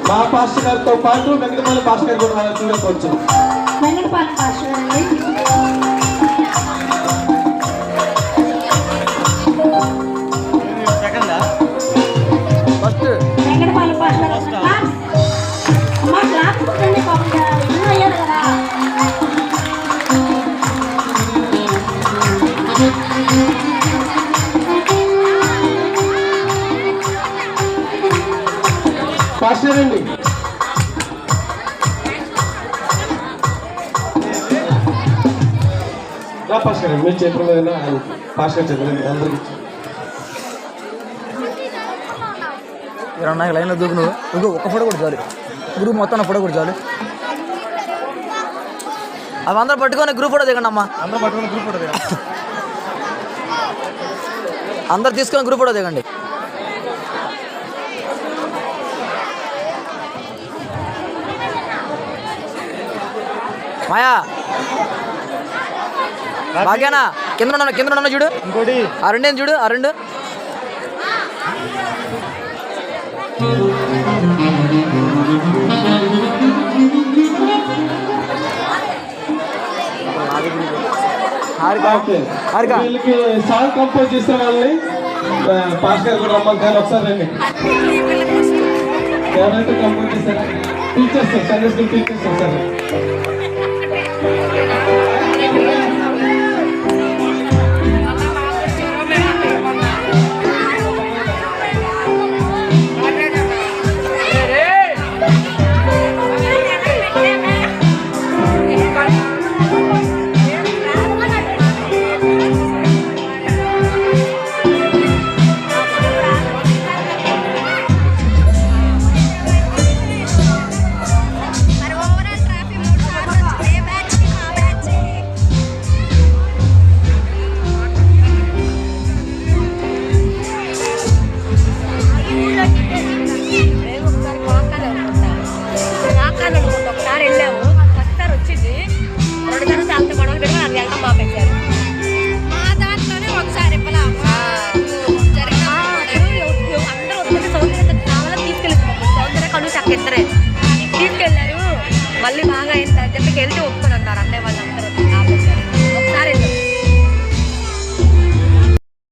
మా పాస్టర్ గారితో పాటు వెంకటపల్లి పాస్టర్ గారు కూడా చూడవచ్చు. పాస్టర్ అండి పాస్టర్ అండి మీరు చేతుల మీద పాస్టర్ చేతులు అందరికి నాకు లైన్లో దూకు నువ్వు ఇంకో ఒక్క ఫోటో కూడా చాలు గ్రూప్ మొత్తం ఫోటో కూడా చాలు అవి అందరూ పట్టుకొని గ్రూప్ ఫోటో దిగండి అమ్మా అందరూ పట్టుకొని గ్రూప్ ఫోటో దిగండి అందరు తీసుకొని గ్రూప్ ఫోటో దిగండి మాయా బాగేనా కింద ఉన్నా చూడు ఇంకోటి ఆ రెండేం చూడు ఆ రెండు సాంగ్ కంపోజ్ చేసిన వాళ్ళని పాస్టర్ గారు కూడా రమ్మంటారు ఒకసారి రండి. ఎవరైతే కంపోజ్ చేశారు టీచర్స్ సండే స్కూల్ టీచర్స్ ఒకసారి తీసుకెళ్ళారు మళ్ళీ బాగా అయిందని చెప్పి వెళ్తే ఒప్పుకొని అన్నారు అన్నయ్య వాళ్ళందరూ